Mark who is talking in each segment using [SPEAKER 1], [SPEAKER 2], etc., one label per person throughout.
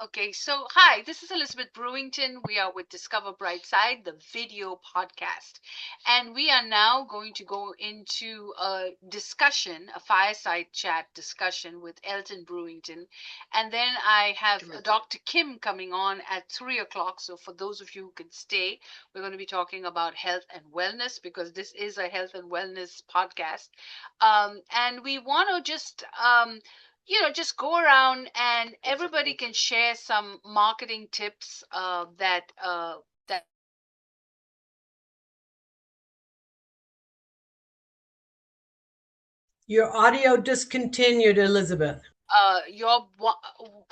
[SPEAKER 1] Okay, so hi, this is Elizabeth Brewington. We are with Discover Brightside, the video podcast. And we are now going to go into a discussion, a fireside chat discussion with Elton Brewington. And then I have Dr. Kim coming on at 3 o'clock. So for those of you who can stay, we're going to be talking about health and wellness because this is a health and wellness podcast. And we want to just go around and everybody can share some marketing tips that
[SPEAKER 2] Your audio discontinued, Elizabeth.
[SPEAKER 1] your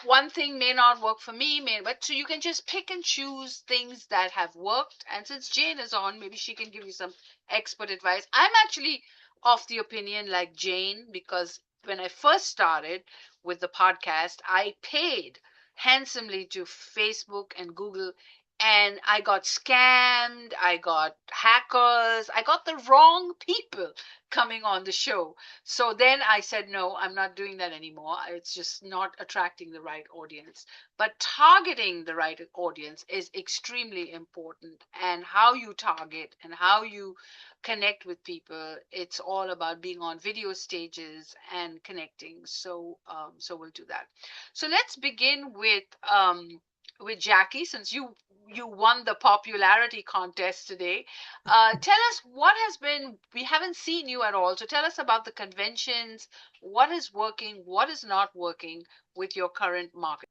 [SPEAKER 1] one thing may not work for me, but so you can just pick and choose things that have worked. And since Jane is on, maybe she can give you some expert advice. I'm actually of the opinion like Jane because when I first started with the podcast, I paid handsomely to Facebook and Google. And I got scammed, I got hackers, I got the wrong people coming on the show. So then I said, no, I'm not doing that anymore. It's just not attracting the right audience. But targeting the right audience is extremely important. And how you target and how you connect with people, it's all about being on video stages and connecting. So we'll do that. So let's begin with Jackie, since you won the popularity contest today. Tell us what has been, we haven't seen you at all. So tell us about the conventions, what is working, what is not working with your current market.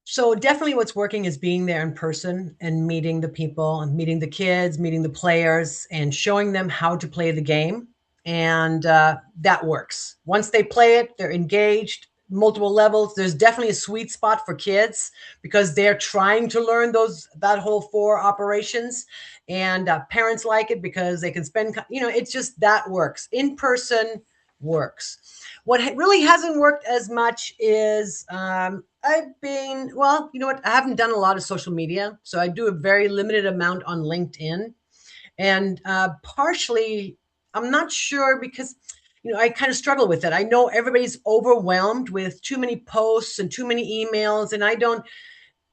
[SPEAKER 2] So definitely what's working is being there in person and meeting the people and meeting the kids, meeting the players and showing them how to play the game. And that works. Once they play it, they're engaged, multiple levels. There's definitely a sweet spot for kids because they're trying to learn that whole four operations. And parents like it because they can spend, it's just that works. In person works. What really hasn't worked as much is well, you know what? I haven't done a lot of social media. So I do a very limited amount on LinkedIn. And partially, I'm not sure because, I kind of struggle with it. I know everybody's overwhelmed with too many posts and too many emails. And I don't,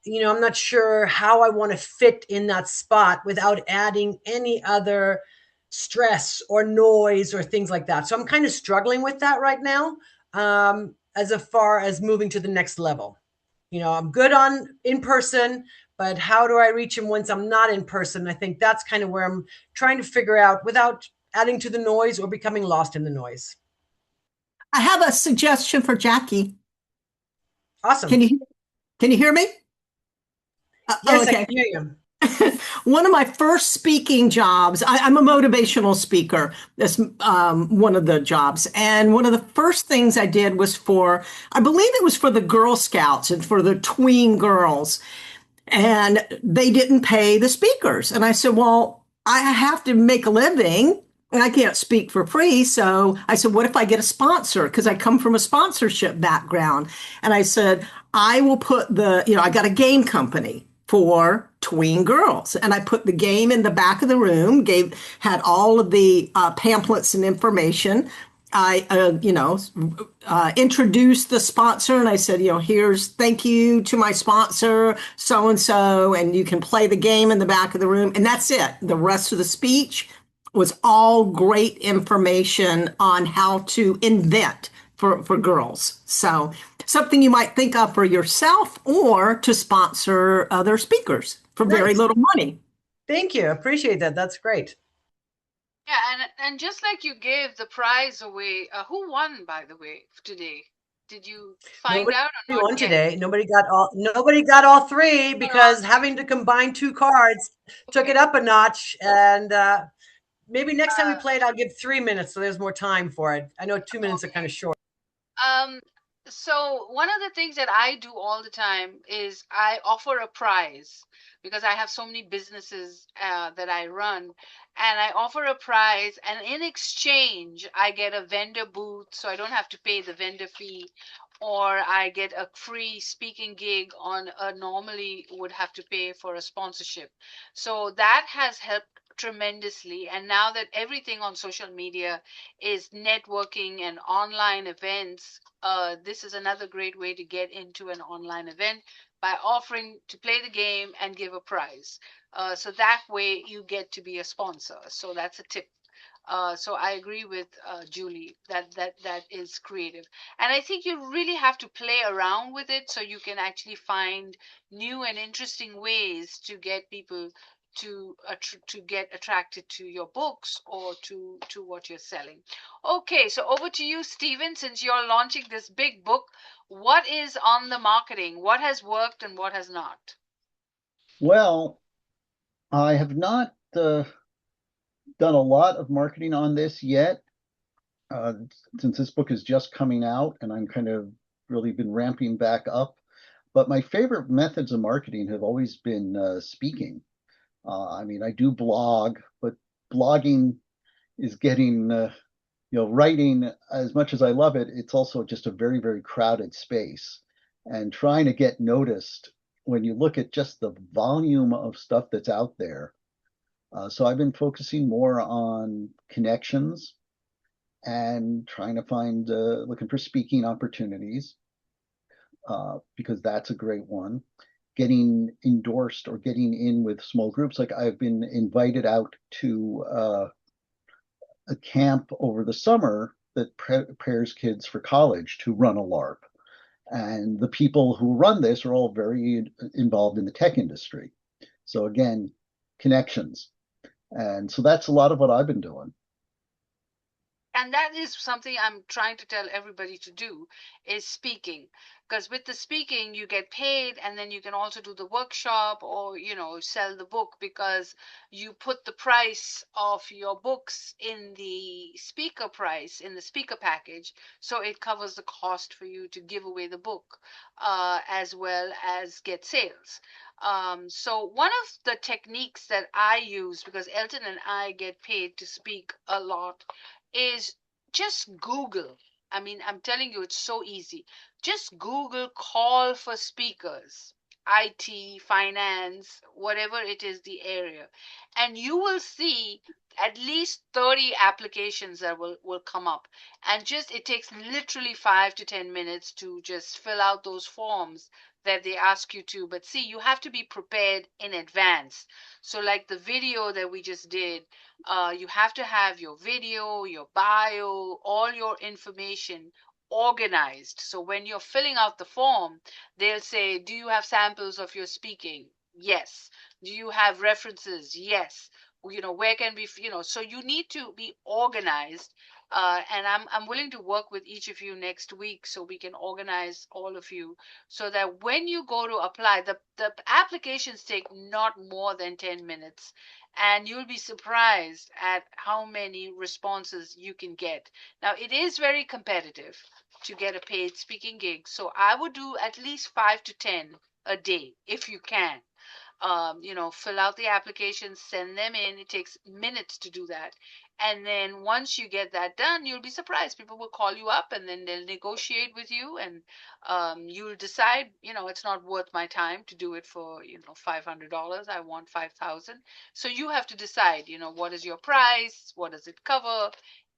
[SPEAKER 2] I'm not sure how I want to fit in that spot without adding any other stress or noise or things like that. So I'm kind of struggling with that right now, as far as moving to the next level. I'm good on in person, but how do I reach him once I'm not in person? I think that's kind of where I'm trying to figure out without adding to the noise or becoming lost in the noise.
[SPEAKER 3] I have a suggestion for Jackie.
[SPEAKER 2] Awesome.
[SPEAKER 3] Can you can you hear me?
[SPEAKER 2] Yes, I
[SPEAKER 3] Okay.
[SPEAKER 2] can hear you.
[SPEAKER 3] One of my first speaking jobs, I'm a motivational speaker. That's one of the jobs. And one of the first things I did was I believe it was for the Girl Scouts and for the tween girls. And they didn't pay the speakers. And I said, well, I have to make a living and I can't speak for free. So I said, what if I get a sponsor? Because I come from a sponsorship background. And I said, I will put I got a game company for tween girls. And I put the game in the back of the room, had all of the pamphlets and information. I, introduced the sponsor and I said, here's thank you to my sponsor, so and so, and you can play the game in the back of the room. And that's it. The rest of the speech was all great information on how to invent for girls. So something you might think of for yourself or to sponsor other speakers for very
[SPEAKER 2] Nice.
[SPEAKER 3] little money.
[SPEAKER 2] Thank you. Appreciate that. That's great.
[SPEAKER 1] Yeah, and just like you gave the prize away, who won, by the way, today? Did you find
[SPEAKER 2] Nobody
[SPEAKER 1] out or not
[SPEAKER 2] won
[SPEAKER 1] yet?
[SPEAKER 2] today. Nobody got all three
[SPEAKER 1] Or all
[SPEAKER 2] because having to combine two cards took it
[SPEAKER 1] okay.
[SPEAKER 2] up a notch. And maybe next time we
[SPEAKER 1] Uh,
[SPEAKER 2] play it, I'll give 3 minutes so there's more time for it. I know 2 minutes are kind
[SPEAKER 1] okay.
[SPEAKER 2] of short.
[SPEAKER 1] Um, so one of the things that I do all the time is I offer a prize because I have so many businesses that I run, and I offer a prize, and in exchange, I get a vendor booth, so I don't have to pay the vendor fee, or I get a free speaking gig on a normally would have to pay for a sponsorship. So that has helped tremendously. And now that everything on social media is networking and online events, this is another great way to get into an online event by offering to play the game and give a prize. So that way you get to be a sponsor. So that's a tip. So I agree with Julie that that is creative, and I think you really have to play around with it so you can actually find new and interesting ways to get people to get attracted to your books or to what you're selling. Okay, so over to you, Stephen. Since you're launching this big book, what is on the marketing? What has worked and what has not?
[SPEAKER 4] Well, I have not done a lot of marketing on this yet, uh, since this book is just coming out and I'm kind of really been ramping back up. But my favorite methods of marketing have always been speaking. I mean, I do blog, but blogging is getting, writing, as much as I love it, it's also just a very, very crowded space. And trying to get noticed when you look at just the volume of stuff that's out there. So I've been focusing more on connections and trying to find, looking for speaking opportunities, because that's a great one. Getting endorsed or getting in with small groups. Like I've been invited out to a camp over the summer that prepares kids for college to run a LARP. And the people who run this are all very involved in the tech industry. So again, connections. And so that's a lot of what I've been doing.
[SPEAKER 1] And that is something I'm trying to tell everybody to do, is speaking, because with the speaking you get paid, and then you can also do the workshop or sell the book, because you put the price of your books in the speaker price, in the speaker package, so it covers the cost for you to give away the book, as well as get sales. So one of the techniques that I use, because Elton and I get paid to speak a lot, is just Google. I mean, I'm telling you, it's so easy. Just Google call for speakers, IT, finance, whatever it is, the area, and you will see at least 30 applications that will come up. And just it takes literally 5 to 10 minutes to just fill out those forms that they ask you to. But see, you have to be prepared in advance. So like the video that we just did, you have to have your video, your bio, all your information organized. So when you're filling out the form, they'll say, do you have samples of your speaking? Yes. Do you have references? Yes. Where can we, so you need to be organized. And I'm willing to work with each of you next week so we can organize all of you, so that when you go to apply, the applications take not more than 10 minutes, and you'll be surprised at how many responses you can get. Now, it is very competitive to get a paid speaking gig, so I would do at least 5 to 10 a day if you can. Fill out the applications, send them in. It takes minutes to do that. And then once you get that done, you'll be surprised. People will call you up and then they'll negotiate with you, and you'll decide, it's not worth my time to do it for, $500. I want 5,000. So you have to decide, what is your price? What does it cover?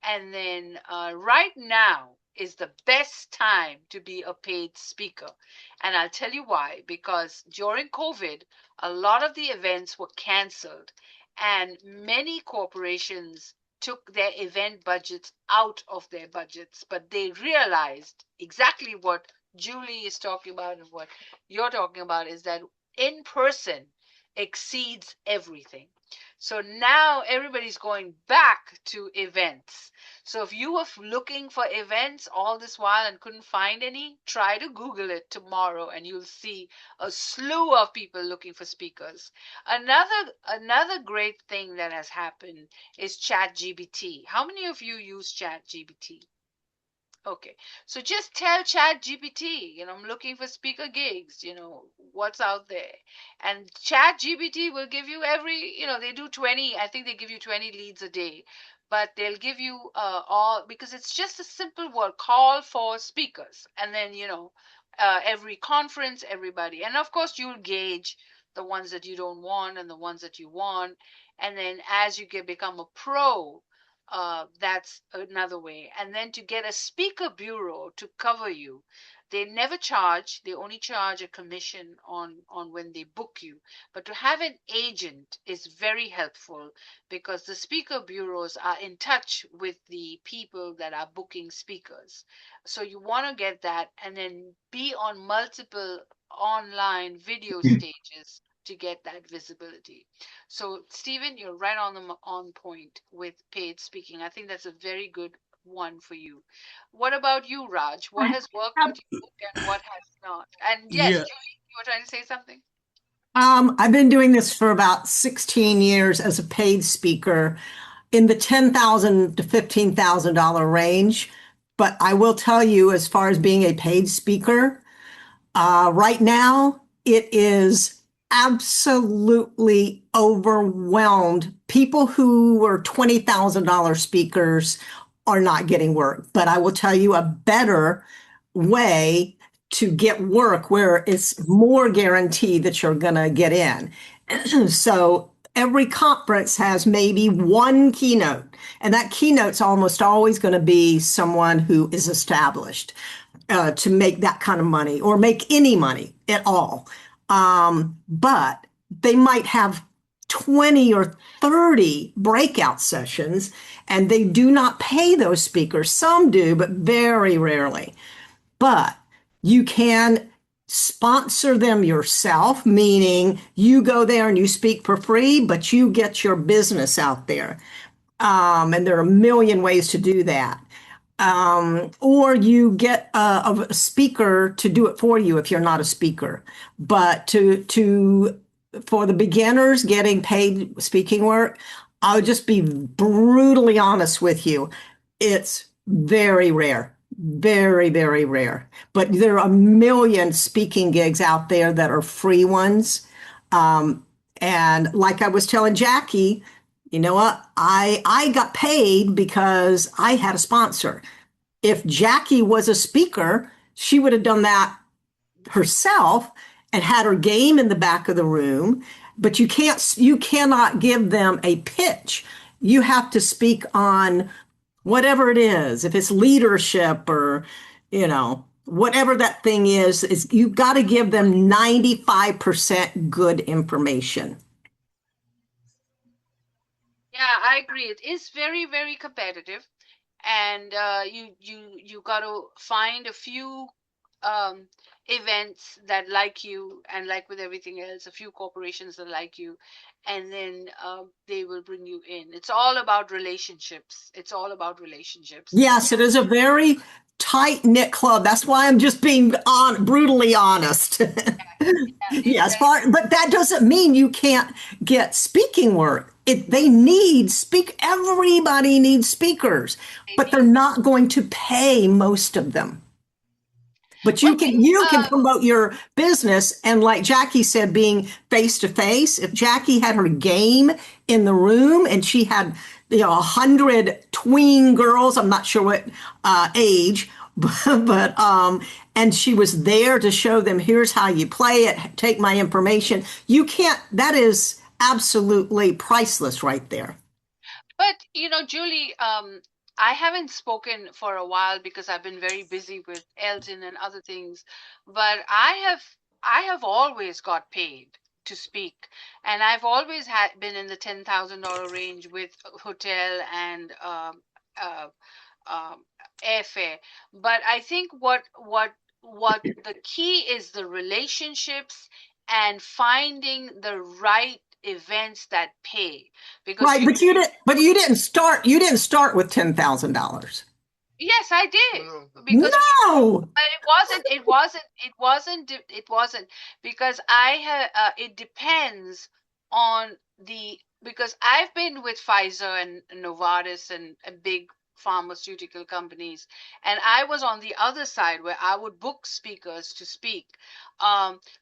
[SPEAKER 1] And then right now is the best time to be a paid speaker. And I'll tell you why. Because during COVID, a lot of the events were canceled, and many corporations took their event budgets out of their budgets, but they realized exactly what Julie is talking about and what you're talking about, is that in person exceeds everything. So now everybody's going back to events. So if you were looking for events all this while and couldn't find any, try to Google it tomorrow and you'll see a slew of people looking for speakers. Another great thing that has happened is ChatGPT. How many of you use ChatGPT? Okay, so just tell Chat GPT, I'm looking for speaker gigs, what's out there. And Chat GPT will give you they do 20, I think they give you 20 leads a day, but they'll give you all, because it's just a simple word, call for speakers. And then, every conference, everybody. And of course, you'll gauge the ones that you don't want and the ones that you want. And then as you become a pro, that's another way. And then to get a speaker bureau to cover you, they never charge. They only charge a commission on when they book you. But to have an agent is very helpful because the speaker bureaus are in touch with the people that are booking speakers. So you want to get that and then be on multiple online video stages to get that visibility. So, Stephen, you're right on point with paid speaking. I think that's a very good one for you. What about you, Raj? What has worked with you and what has not? And yes,
[SPEAKER 3] Yeah.
[SPEAKER 1] Julie, you were trying to say something?
[SPEAKER 3] I've been doing this for about 16 years as a paid speaker in the $10,000 to $15,000 range. But I will tell you, as far as being a paid speaker, right now, it is absolutely overwhelmed. People who were $20,000 speakers are not getting work. But I will tell you a better way to get work where it's more guaranteed that you're going to get in. So every conference has maybe one keynote, and that keynote's almost always going to be someone who is established to make that kind of money or make any money at all. But they might have 20 or 30 breakout sessions, and they do not pay those speakers. Some do, but very rarely. But you can sponsor them yourself, meaning you go there and you speak for free, but you get your business out there. And there are a million ways to do that. Or you get a speaker to do it for you if you're not a speaker. But for the beginners getting paid speaking work, I'll just be brutally honest with you. It's very rare, very, very rare. But there are a million speaking gigs out there that are free ones. And like I was telling Jackie, you know what? I got paid because I had a sponsor. If Jackie was a speaker, she would have done that herself and had her game in the back of the room. But you cannot give them a pitch. You have to speak on whatever it is. If it's leadership or, whatever that thing is you got to give them 95% good information.
[SPEAKER 1] Yeah, I agree. It is very, very competitive, and you got to find a few um, events that like you, and like with everything else, a few corporations that like you, and then they will bring you in. It's all about relationships. It's all about relationships.
[SPEAKER 3] Yes, it is a very tight knit club. That's why I'm just being brutally honest.
[SPEAKER 1] Yeah,
[SPEAKER 3] Yes,
[SPEAKER 1] exactly.
[SPEAKER 3] but that doesn't mean you can't get speaking work. Everybody needs speakers,
[SPEAKER 1] They
[SPEAKER 3] but they're
[SPEAKER 1] need.
[SPEAKER 3] not going to pay most of them. But
[SPEAKER 1] Well,
[SPEAKER 3] you can promote your business, and like Jackie said, being face to face. If Jackie had her game in the room and she had 100 tween girls, I'm not sure what age, but and she was there to show them, here's how you play it, take my information. You can't. That is absolutely priceless right there.
[SPEAKER 1] But Julie, I haven't spoken for a while because I've been very busy with Elton and other things. But I have always got paid to speak, and I've always had been in the $10,000 range with hotel and uh, um, airfare. But I think what the key is the relationships and finding the right events that pay because
[SPEAKER 3] Right, but you didn't start with $10,000.
[SPEAKER 1] yes, I did because
[SPEAKER 3] No.
[SPEAKER 1] but it wasn't because I had it depends on the because I've been with Pfizer and Novartis and big pharmaceutical companies, and I was on the other side where I would book speakers to speak.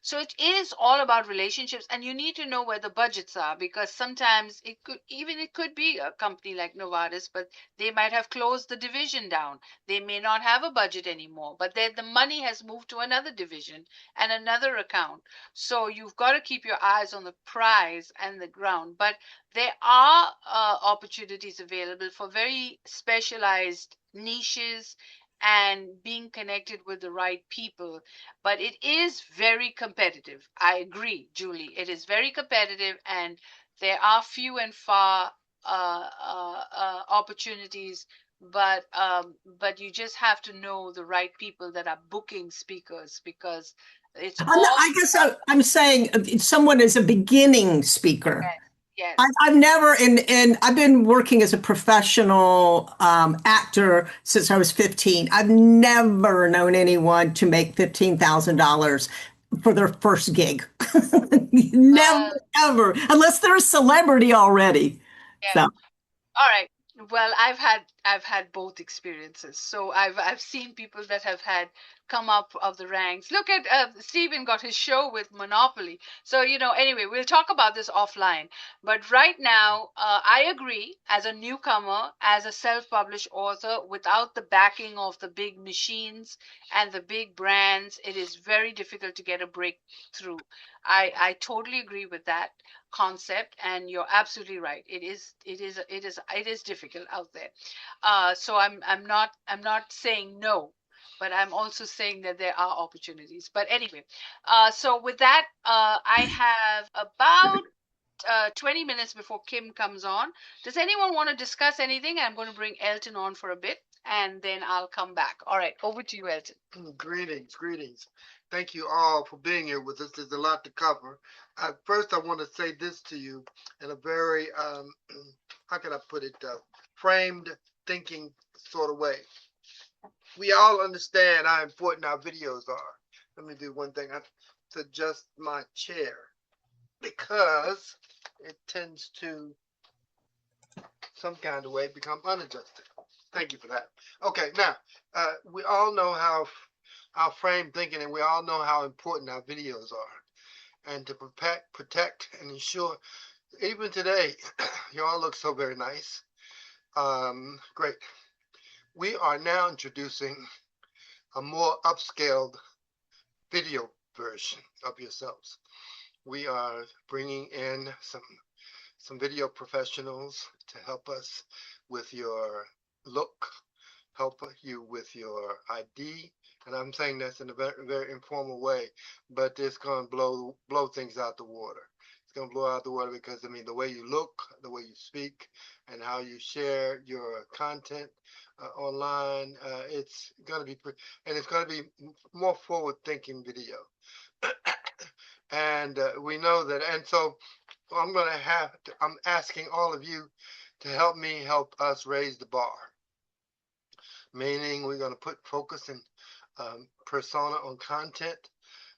[SPEAKER 1] So it is all about relationships, and you need to know where the budgets are, because sometimes it could be a company like Novartis, but they might have closed the division down. They may not have a budget anymore, but then the money has moved to another division and another account. So you've got to keep your eyes on the prize and the ground. But there are opportunities available for very specialized niches and being connected with the right people. But it is very competitive. I agree, Julie. It is very competitive, and there are few and far opportunities. But you just have to know the right people that are booking speakers, because it's all
[SPEAKER 3] I guess I'm saying someone is a beginning speaker.
[SPEAKER 1] yes, yes.
[SPEAKER 3] I've never, and I've been working as a professional actor since I was 15. I've never known anyone to make $15,000 for their first gig. Never,
[SPEAKER 1] Uh,
[SPEAKER 3] ever, unless they're a celebrity already.
[SPEAKER 1] yeah.
[SPEAKER 3] So.
[SPEAKER 1] All right. Well, I've had both experiences. So I've seen people that have had come up of the ranks. Look at Stephen got his show with Monopoly. So anyway, we'll talk about this offline. But right now, I agree. As a newcomer, as a self-published author, without the backing of the big machines and the big brands, it is very difficult to get a breakthrough. I totally agree with that concept, and you're absolutely right. It is difficult out there. So I'm not saying no, but I'm also saying that there are opportunities. But anyway, so with that, I have about 20 minutes before Kim comes on. Does anyone want to discuss anything? I'm going to bring Elton on for a bit, and then I'll come back. All right, over to you, Elton.
[SPEAKER 5] Greetings, greetings. Thank you all for being here with us. There's a lot to cover. First, I want to say this to you in a very, how can I put it, framed thinking sort of way. We all understand how important our videos are. Let me do one thing. I have to adjust my chair because it tends to, some kind of way, become unadjusted. Thank you for that. Okay, now, we all know how our frame thinking, and we all know how important our videos are. And to protect and ensure, even today, you all look so very nice. Great. We are now introducing a more upscaled video version of yourselves. We are bringing in some video professionals to help us with your look, help you with your ID. And I'm saying this in a very, very informal way, but it's going to blow things out the water. It's going to blow out the water because, I mean, the way you look, the way you speak, and how you share your content online, it's going to be, and it's going to be more forward-thinking video. And we know that, and so I'm asking all of you to help me help us raise the bar. Meaning we're going to put focus and persona on content.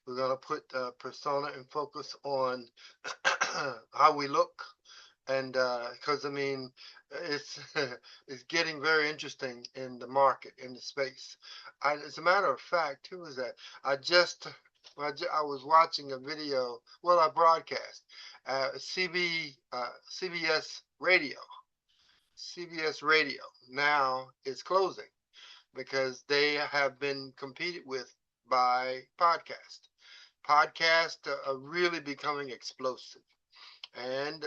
[SPEAKER 5] We're going to put persona and focus on how we look. And because, I mean, it's it's getting very interesting in the market, in the space. As a matter of fact, who was that? I was watching a video, well, I broadcast, CBS Radio. CBS Radio now is closing because they have been competed with by podcast. Podcasts are really becoming explosive. And,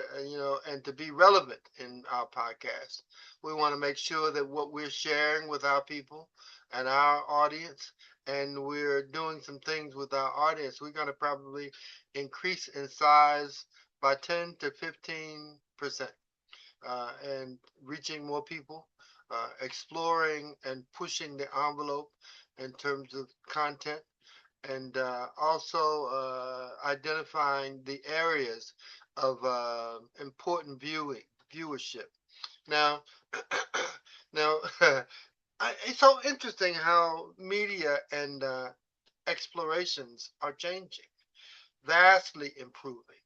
[SPEAKER 5] and to be relevant in our podcast, we want to make sure that what we're sharing with our people and our audience, and we're doing some things with our audience, we're going to probably increase in size by 10 to 15%, and reaching more people, exploring and pushing the envelope in terms of content, and also identifying the areas of important viewership. Now, now, it's so interesting how media and explorations are changing, vastly improving,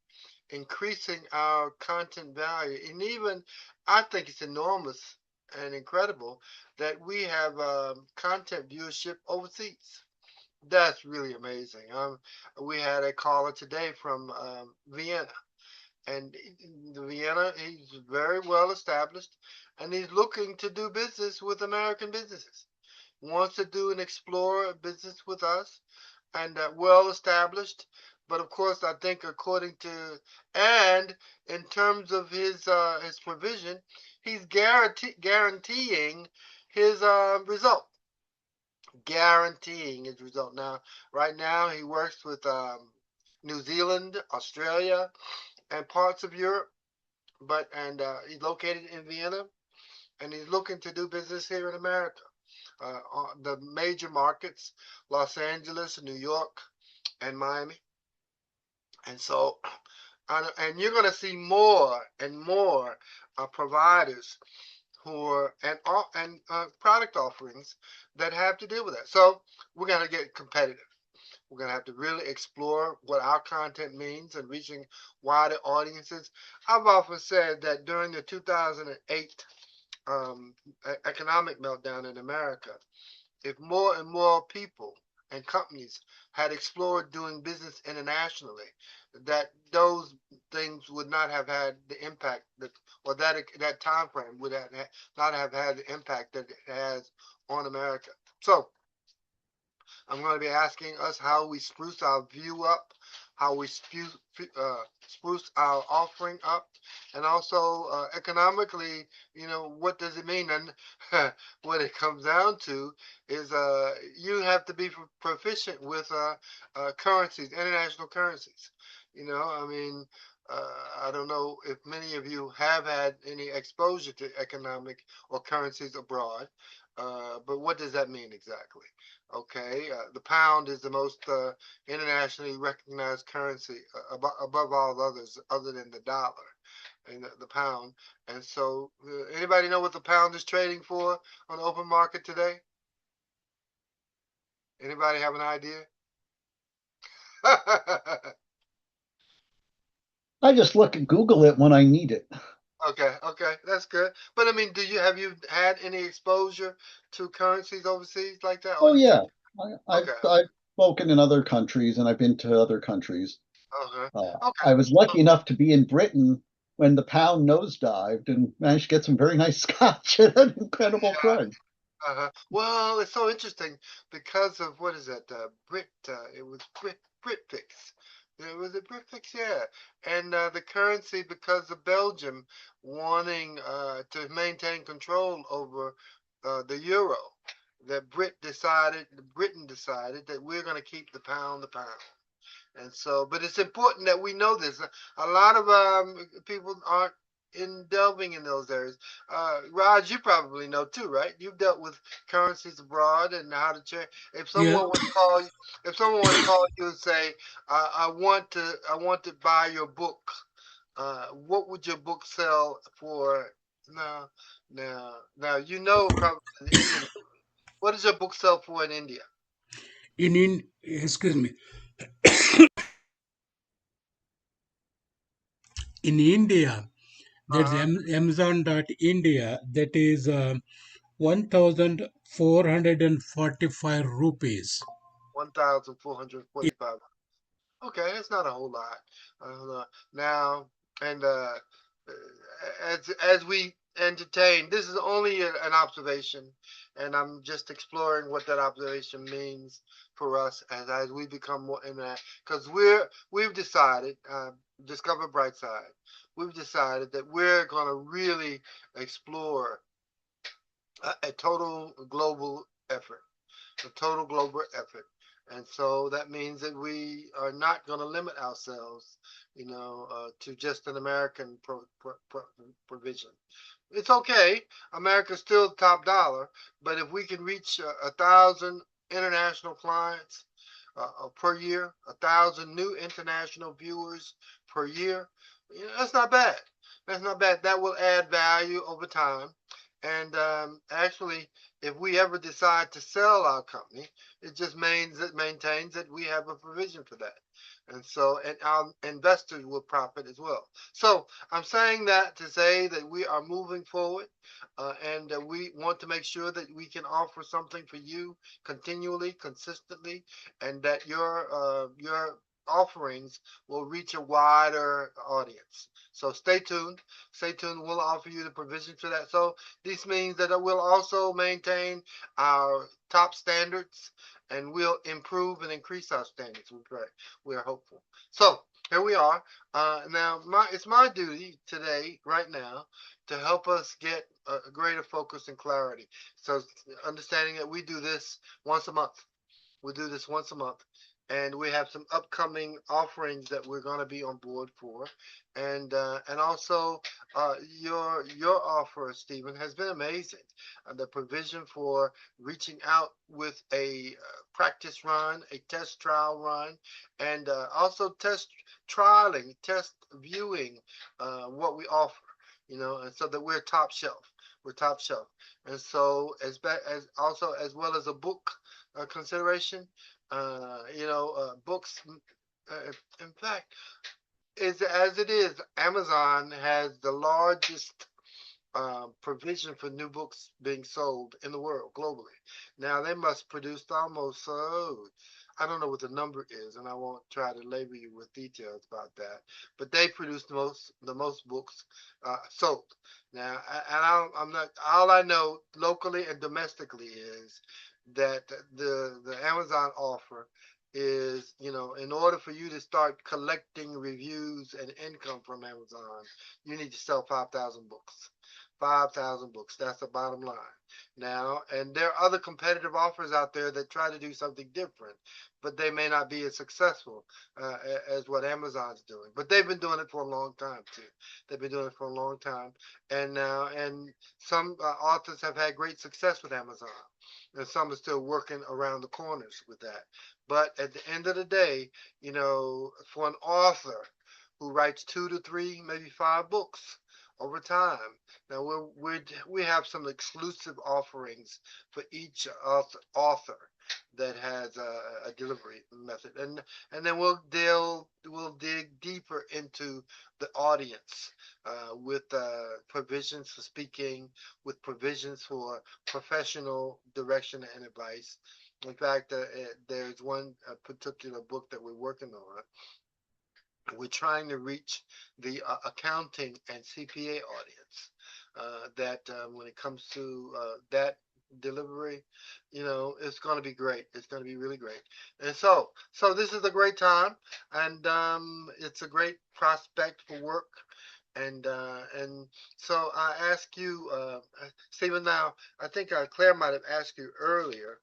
[SPEAKER 5] increasing our content value, and even I think it's enormous and incredible that we have content viewership overseas. That's really amazing. We had a caller today from Vienna, and in Vienna, he's very well established, and he's looking to do business with American businesses. Wants to do and explore business with us, and well established. But of course, I think according to and in terms of his provision, he's guaranteeing his result. Guaranteeing his result. Now, right now, he works with New Zealand, Australia, and parts of Europe. He's located in Vienna, and he's looking to do business here in America. The major markets, Los Angeles, New York, and Miami. And so, and you're going to see more and more providers who are and product offerings that have to deal with that. So we're going to get competitive. We're going to have to really explore what our content means and reaching wider audiences. I've often said that during the 2008 economic meltdown in America, if more and more people and companies had explored doing business internationally, that those things would not have had the impact that, or that time frame would not have had the impact that it has on America. So I'm going to be asking us how we spruce our view up, how we spruce our offering up, and also economically, what does it mean? And what it comes down to is you have to be proficient with currencies, international currencies. I mean, I don't know if many of you have had any exposure to economic or currencies abroad, but what does that mean exactly? Okay, the pound is the most internationally recognized currency above all others, other than the dollar and the pound. And so, anybody know what the pound is trading for on the open market today? Anybody have an idea?
[SPEAKER 4] I just look at Google it when I need it.
[SPEAKER 5] Okay, that's good. But I mean, have you had any exposure to currencies overseas like that? Or
[SPEAKER 4] Oh
[SPEAKER 5] you
[SPEAKER 4] yeah,
[SPEAKER 5] just
[SPEAKER 4] I've
[SPEAKER 5] okay,
[SPEAKER 4] I've spoken in other countries and I've been to other countries.
[SPEAKER 5] okay,
[SPEAKER 4] I
[SPEAKER 5] okay.
[SPEAKER 4] was lucky enough to be in Britain when the pound nosedived and managed to get some very nice scotch at an incredible price.
[SPEAKER 5] Well, it's so interesting because of what is that? It was Britfix. Was it Britfix? Yeah. And the currency, because of Belgium wanting to maintain control over the euro, that Britain decided that we're going to keep the pound. And so, but it's important that we know this. A lot of people aren't delving in those areas. Raj, you probably know too, right? You've dealt with currencies abroad and how to change. If
[SPEAKER 6] Yeah,
[SPEAKER 5] someone were to call you, if someone were to call you and say, I want to buy your book," what would your book sell for? Now, now, probably in India. What does your book sell for in India?
[SPEAKER 6] excuse me, in India, there's
[SPEAKER 5] Uh-huh.
[SPEAKER 6] Amazon.India that is 1,445 rupees.
[SPEAKER 5] 1,445. Okay, that's not a whole lot. Now, and as we entertain, this is only an observation, and I'm just exploring what that observation means for us as we become more in that. Because we've decided, Discover Brightside, we've decided that we're going to really explore a total global effort, a total global effort. And so that means that we are not going to limit ourselves, to just an American provision. It's okay. America's still top dollar, but if we can reach 1,000 international clients per year, 1,000 new international viewers per year, that's not bad. That's not bad. That will add value over time. And actually, if we ever decide to sell our company, it just means it maintains that we have a provision for that. And so, and our investors will profit as well. So I'm saying that to say that we are moving forward, and we want to make sure that we can offer something for you continually, consistently, and that your offerings will reach a wider audience. So stay tuned. Stay tuned. We'll offer you the provision for that. So this means that we'll also maintain our top standards, and we'll improve and increase our standards. We're hopeful. So here we are. Now, it's my duty today, right now, to help us get a greater focus and clarity. So understanding that we do this once a month. We do this once a month, and we have some upcoming offerings that we're going to be on board for, and also your offer, Stephen, has been amazing. The provision for reaching out with a practice run, a test trial run, and also test trialing, test viewing what we offer. And so that we're top shelf. We're top shelf, and so as also as well as a book consideration. Books. Uh, in fact, is as it is, Amazon has the largest provision for new books being sold in the world globally. Now they must produce almost, I don't know what the number is, and I won't try to labor you with details about that. But they produce the most books sold. Now, I'm not. All I know locally and domestically is that the Amazon offer is, in order for you to start collecting reviews and income from Amazon, you need to sell 5,000 books. 5,000 books. That's the bottom line. Now, and there are other competitive offers out there that try to do something different, but they may not be as successful as what Amazon's doing. But they've been doing it for a long time too. They've been doing it for a long time, and some authors have had great success with Amazon, and some are still working around the corners with that. But at the end of the day, for an author who writes 2 to 3, maybe 5 books over time. Now we have some exclusive offerings for each author that has a delivery method, and then we'll dig deeper into the audience with provisions for speaking, with provisions for professional direction and advice. In fact, there's one particular book that we're working on. We're trying to reach the accounting and CPA audience. That when it comes to that delivery, it's going to be great. It's going to be really great. And so this is a great time, and it's a great prospect for work. And so I ask you, Stephen. Now I think Claire might have asked you earlier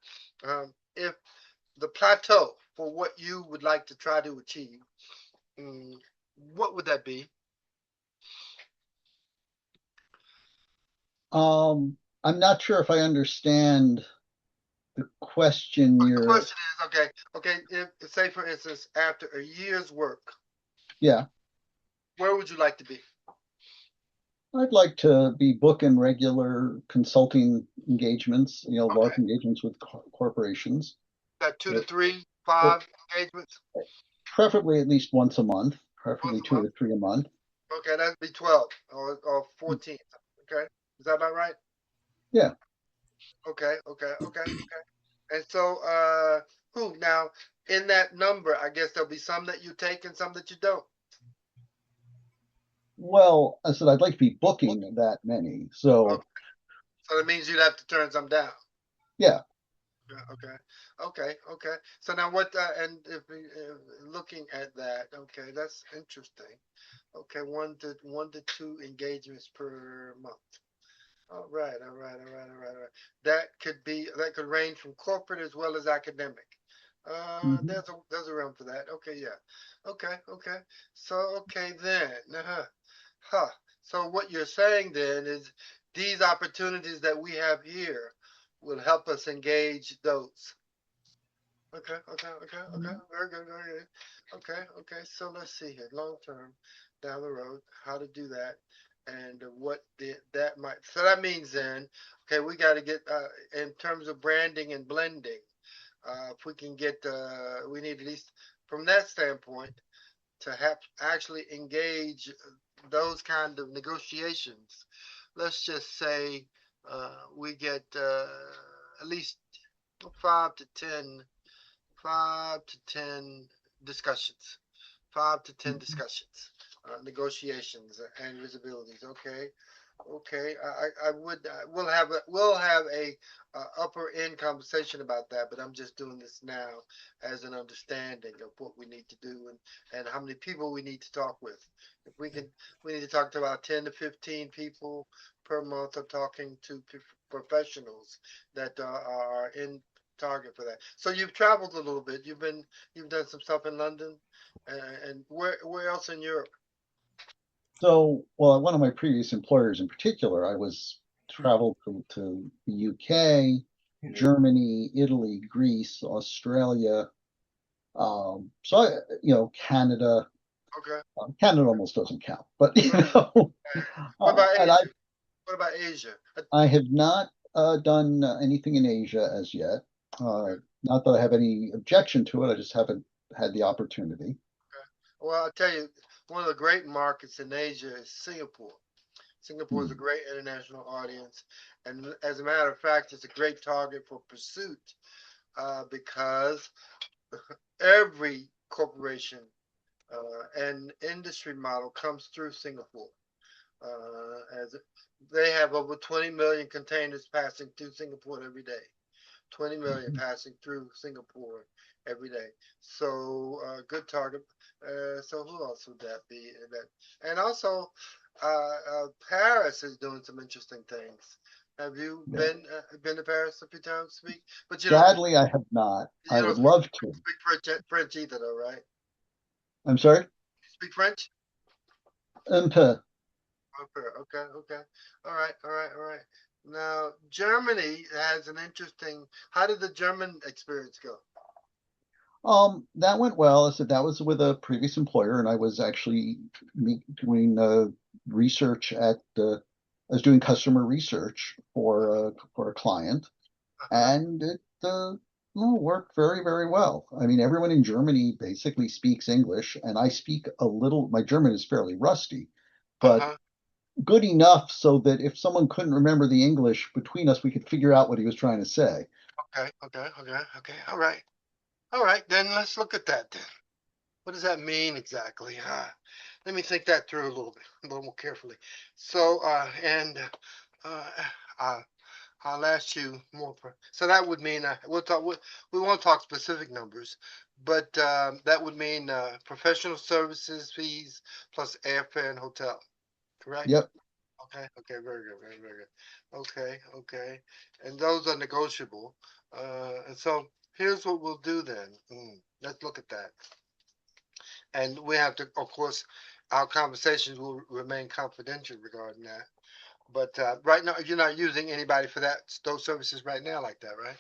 [SPEAKER 5] if the plateau for what you would like to try to achieve. Mm, what would that be?
[SPEAKER 4] I'm not sure if I understand the question
[SPEAKER 5] The
[SPEAKER 4] you're,
[SPEAKER 5] question is, okay, if, say for instance, after a year's work,
[SPEAKER 4] yeah,
[SPEAKER 5] where would you like to be?
[SPEAKER 4] I'd like to be booking regular consulting engagements, large
[SPEAKER 5] Okay,
[SPEAKER 4] engagements with corporations,
[SPEAKER 5] got two to
[SPEAKER 4] uh,
[SPEAKER 5] three,
[SPEAKER 4] uh,
[SPEAKER 5] five engagements
[SPEAKER 4] preferably at least once a month,
[SPEAKER 5] once
[SPEAKER 4] preferably
[SPEAKER 5] a
[SPEAKER 4] two
[SPEAKER 5] month.
[SPEAKER 4] or three a month.
[SPEAKER 5] Okay, that'd be 12 or 14. Okay, is that about right?
[SPEAKER 4] Yeah.
[SPEAKER 5] Okay. And so, who now in that number? I guess there'll be some that you take and some that you don't.
[SPEAKER 4] Well, I said I'd like to be booking that many. So
[SPEAKER 5] Okay, so that means you'd have to turn some down.
[SPEAKER 4] yeah.
[SPEAKER 5] Yeah, okay. So now what? And if looking at that, okay, that's interesting. Okay, one to two engagements per month. All right. That could range from corporate as well as academic.
[SPEAKER 4] Mhm.
[SPEAKER 5] There's a room for that. Okay, yeah. Okay. So okay then. Huh. So what you're saying then is these opportunities that we have here will help us engage those. Okay. Very good. Okay. So let's see here. Long term, down the road, how to do that. and that might. So that means then, okay, we got to get in terms of branding and blending. If we can get, we need at least from that standpoint to have actually engage those kind of negotiations. Let's just say we get at least 5 to 10, 5 to 10 discussions, 5 to 10 discussions, negotiations and visibilities. Okay, okay. I would we'll have a upper end conversation about that, but I'm just doing this now as an understanding of what we need to do and how many people we need to talk with. If we need to talk to about 10 to 15 people per month of talking to professionals that are in target for that. So you've traveled a little bit. You've done some stuff in London, and where else in Europe?
[SPEAKER 4] So, well, one of my previous employers in particular, I was traveled to the UK, Germany, Italy, Greece, Australia. So Canada.
[SPEAKER 5] Okay.
[SPEAKER 4] Canada almost doesn't count, but
[SPEAKER 5] What about
[SPEAKER 4] and
[SPEAKER 5] Asia? What about Asia?
[SPEAKER 4] I have not done anything in Asia as yet. Not that I have any objection to it, I just haven't had the opportunity.
[SPEAKER 5] Well, I'll tell you, one of the great markets in Asia is Singapore. Singapore is a
[SPEAKER 4] Hmm.
[SPEAKER 5] great international audience, and as a matter of fact, it's a great target for pursuit because every corporation and industry model comes through Singapore. As they have over 20 million containers passing through Singapore every day. 20 million passing through Singapore every day. So good target. So who else would that be? And also Paris is doing some interesting things. Have you
[SPEAKER 4] Yeah.
[SPEAKER 5] been to Paris a few times to speak? But
[SPEAKER 4] Sadly, I have not. I
[SPEAKER 5] you don't
[SPEAKER 4] would love to.
[SPEAKER 5] speak French either, though, right?
[SPEAKER 4] I'm sorry?
[SPEAKER 5] Speak French?
[SPEAKER 4] Okay.
[SPEAKER 5] Okay, okay. All right, all right, all right. Now, Germany has an interesting. How did the German experience go?
[SPEAKER 4] That went well. I said that was with a previous employer, and I was actually doing research I was doing customer research for a client,
[SPEAKER 5] Uh-huh.
[SPEAKER 4] and it worked very, very well. I mean, everyone in Germany basically speaks English, and I speak a little. My German is fairly rusty, but
[SPEAKER 5] Uh-huh.
[SPEAKER 4] good enough so that if someone couldn't remember the English between us, we could figure out what he was trying to say.
[SPEAKER 5] Okay, okay, okay, okay. All right. All right, then let's look at that then. What does that mean exactly? Let me think that through a little bit, a little more carefully. So, uh, uh, I'll ask you more. So that would mean we'll talk. We won't talk specific numbers, but that would mean professional services fees plus airfare and hotel. Correct?
[SPEAKER 4] Yep.
[SPEAKER 5] Okay. Okay. Very good. Very very good. Okay. Okay. And those are negotiable. And so here's what we'll do then. Let's look at that. And we have to, of course, our conversations will remain confidential regarding that. But right now, you're not using anybody for those services right now like that, right?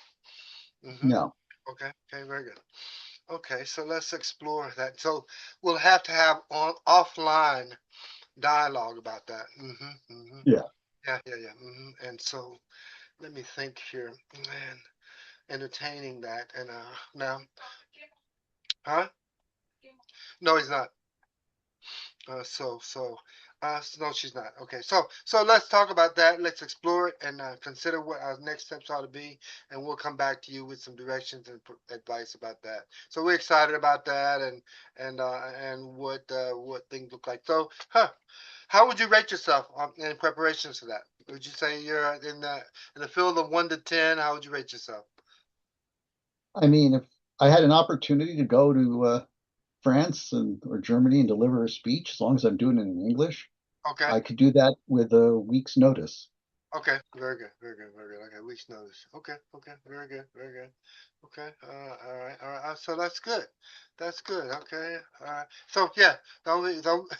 [SPEAKER 5] Mm-hmm.
[SPEAKER 4] No.
[SPEAKER 5] Okay. Okay. Very good. Okay. So let's explore that. So we'll have to have on offline dialogue about that. Mm-hmm. Mm-hmm.
[SPEAKER 4] Yeah.
[SPEAKER 5] Yeah. Yeah. Yeah. Mm-hmm. And so let me think here, man. Entertaining that and now, huh? No, he's not. No, she's not. Okay, so let's talk about that. Let's explore it and consider what our next steps ought to be, and we'll come back to you with some directions and advice about that. So we're excited about that and what things look like. So, how would you rate yourself in preparations for that? Would you say you're in the field of 1 to 10? How would you rate yourself?
[SPEAKER 4] I mean, if I had an opportunity to go to France or Germany and deliver a speech, as long as I'm doing it in English,
[SPEAKER 5] Okay.
[SPEAKER 4] I could do that with a week's notice.
[SPEAKER 5] Okay, very good, very good, very good. Okay, week's notice. Okay, okay, very good, very good. Okay, all right, all right. So that's good. That's good. Okay, all right. So yeah, don't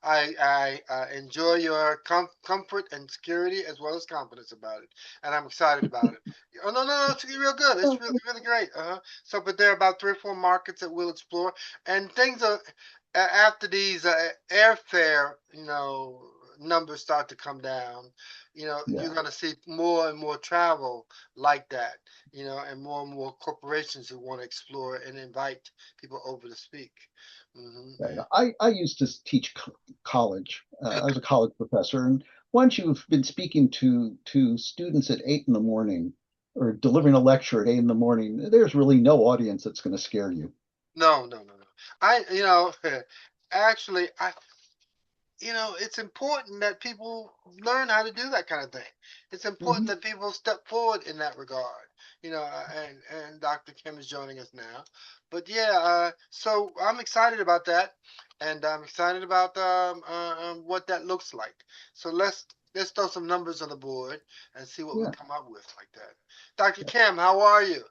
[SPEAKER 5] I enjoy your comfort and security as well as confidence about it, and I'm excited about it. Oh no, no, no, it's real good. It's really, really great. So, but there are about 3 or 4 markets that we'll explore, and things are after these airfare, numbers start to come down,
[SPEAKER 4] Yeah,
[SPEAKER 5] you're going to see more and more travel like that, and more corporations who want to explore and invite people over to speak. Hmm.
[SPEAKER 4] right. I used to teach college. I was a college professor, and once you've been speaking to students at 8 in the morning or delivering a lecture at 8 in the morning, there's really no audience that's going to scare you.
[SPEAKER 5] No, no, no, no. Actually, it's important that people learn how to do that kind of thing. It's important
[SPEAKER 4] Mhm.
[SPEAKER 5] that people step forward in that regard. And Dr. Kim is joining us now. But yeah, so I'm excited about that, and I'm excited about what that looks like. So let's throw some numbers on the board and see what we
[SPEAKER 4] Yeah.
[SPEAKER 5] come up with like that. Dr. Kim, how are you?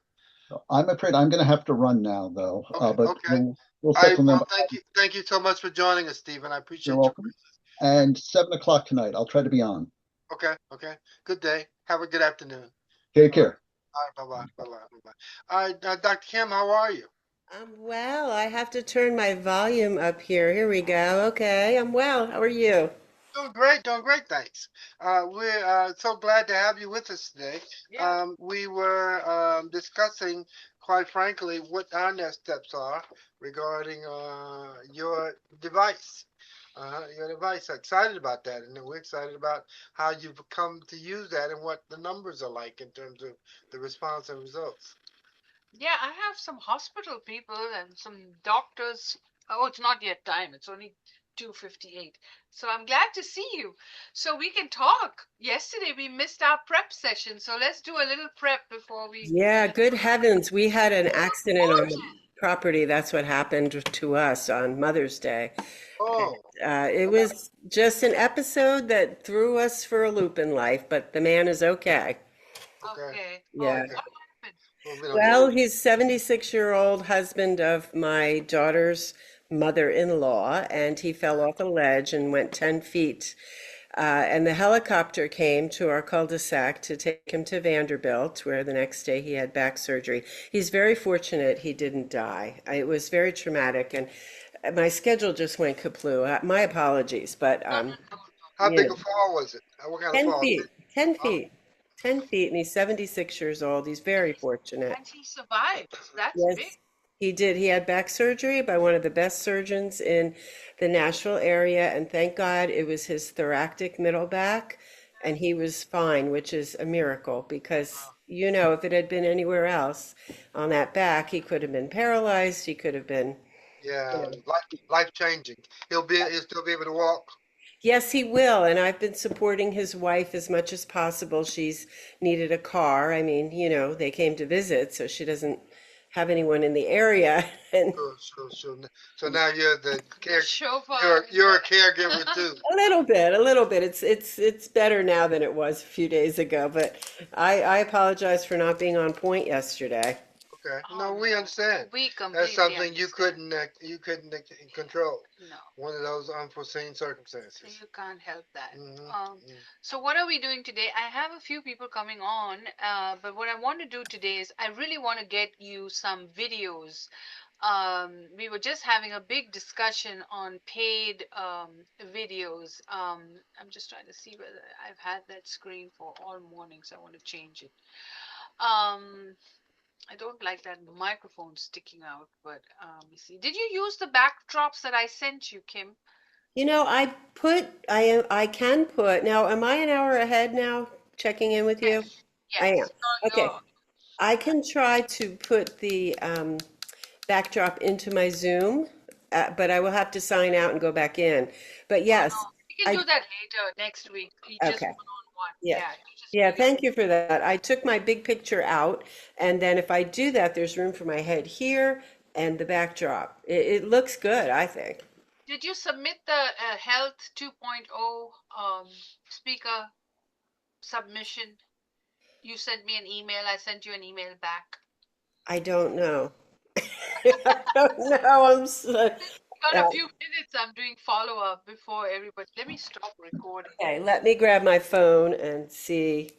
[SPEAKER 4] I'm afraid I'm going to have to run now, though.
[SPEAKER 5] Okay,
[SPEAKER 4] But
[SPEAKER 5] okay.
[SPEAKER 4] we'll
[SPEAKER 5] All
[SPEAKER 4] set
[SPEAKER 5] right.
[SPEAKER 4] something
[SPEAKER 5] Well,
[SPEAKER 4] up.
[SPEAKER 5] thank you so much for joining us, Stephen. I
[SPEAKER 4] You're
[SPEAKER 5] appreciate your
[SPEAKER 4] welcome.
[SPEAKER 5] presence.
[SPEAKER 4] And 7 o'clock tonight, I'll try to be on.
[SPEAKER 5] Okay, okay. Good day. Have a good afternoon.
[SPEAKER 4] Take
[SPEAKER 5] All right.
[SPEAKER 4] care.
[SPEAKER 5] All right. Bye bye. Bye bye. Bye bye. All right, Dr. Kim, how are you?
[SPEAKER 7] I'm well. I have to turn my volume up here. Here we go. Okay, I'm well. How are you?
[SPEAKER 5] Doing great. Doing great. Thanks. We're so glad to have you with us today.
[SPEAKER 1] Yeah.
[SPEAKER 5] We were discussing, quite frankly, what our next steps are regarding your device. Your device. Excited about that, and we're excited about how you've come to use that and what the numbers are like in terms of the response and results.
[SPEAKER 1] Yeah, I have some hospital people and some doctors. Oh, it's not yet time. It's only 2:58. So I'm glad to see you. So we can talk. Yesterday we missed our prep session, so let's do a little prep before we.
[SPEAKER 7] Yeah, good heavens. We had an accident on the property. That's what happened to us on Mother's Day.
[SPEAKER 5] Oh,
[SPEAKER 7] It was just an episode that threw us for a loop in life, but the man is okay.
[SPEAKER 5] okay,
[SPEAKER 1] Okay. Oh,
[SPEAKER 7] Yeah.
[SPEAKER 5] okay.
[SPEAKER 1] what happened?
[SPEAKER 5] Well, we don't
[SPEAKER 7] Well, he's 76-year-old husband of my daughter's mother-in-law, and he fell off a ledge and went 10 feet. And the helicopter came to our cul-de-sac to take him to Vanderbilt, where the next day he had back surgery. He's very fortunate he didn't die. It was very traumatic, and my schedule just went kaput. My apologies, but
[SPEAKER 1] No, no, no, no.
[SPEAKER 5] How
[SPEAKER 7] you
[SPEAKER 5] big a
[SPEAKER 7] know,
[SPEAKER 5] fall was it? What kind of
[SPEAKER 7] 10
[SPEAKER 5] fall?
[SPEAKER 7] feet, 10
[SPEAKER 5] Oh,
[SPEAKER 7] feet, 10 feet, and he's 76 years old. He's very fortunate.
[SPEAKER 1] And he survived. That's big.
[SPEAKER 7] Yes, he did. He had back surgery by one of the best surgeons in the Nashville area, and thank God it was his thoracic middle back, and he was fine, which is a miracle because, if it had been anywhere else on that back, he could have been paralyzed. He could have been, you
[SPEAKER 5] yeah,
[SPEAKER 7] know.
[SPEAKER 5] life changing. He'll still be able to walk.
[SPEAKER 7] Yes, he will. And I've been supporting his wife as much as possible. She's needed a car. I mean, they came to visit, so she doesn't have anyone in the area. And
[SPEAKER 5] Sure, sure, sure. So now you're the
[SPEAKER 1] The
[SPEAKER 5] care.
[SPEAKER 1] chauffeur.
[SPEAKER 5] You're a caregiver too.
[SPEAKER 7] a little bit, a little bit. It's better now than it was a few days ago, but I apologize for not being on point yesterday.
[SPEAKER 5] Okay.
[SPEAKER 1] Oh
[SPEAKER 5] No, we
[SPEAKER 1] no,
[SPEAKER 5] understand.
[SPEAKER 1] we
[SPEAKER 5] That's
[SPEAKER 1] completely
[SPEAKER 5] something
[SPEAKER 1] understand.
[SPEAKER 5] you couldn't control.
[SPEAKER 1] No,
[SPEAKER 5] One of those unforeseen circumstances.
[SPEAKER 1] you can't help that.
[SPEAKER 5] Hmm.
[SPEAKER 1] So what are we doing today? I have a few people coming on, but what I want to do today is I really want to get you some videos. We were just having a big discussion on paid videos. I'm just trying to see whether I've had that screen for all morning, so I want to change it. Um, I don't like that microphone sticking out, but let me see. Did you use the backdrops that I sent you, Kim?
[SPEAKER 7] I can put now. Am I an hour ahead now? Checking in with you.
[SPEAKER 1] Yes.
[SPEAKER 7] I am.
[SPEAKER 1] Yes.
[SPEAKER 7] Okay. I can try to put the backdrop into my Zoom, but I will have to sign out and go back in. But
[SPEAKER 1] Oh no,
[SPEAKER 7] yes,
[SPEAKER 1] we can do
[SPEAKER 7] I
[SPEAKER 1] that later next week. You just
[SPEAKER 7] okay.
[SPEAKER 1] one-on-one.
[SPEAKER 7] Yeah.
[SPEAKER 1] Yeah, you just
[SPEAKER 7] Yeah,
[SPEAKER 1] give your.
[SPEAKER 7] thank you for that. I took my big picture out, and then if I do that, there's room for my head here and the backdrop. It looks good, I think.
[SPEAKER 1] Did you submit the Health 2.0 speaker submission? You sent me an email. I sent you an email back.
[SPEAKER 7] I don't know. I don't know.
[SPEAKER 1] Got
[SPEAKER 7] Uh,
[SPEAKER 1] a few minutes. I'm doing follow up before everybody. Let me stop recording.
[SPEAKER 7] okay, let me grab my phone and see.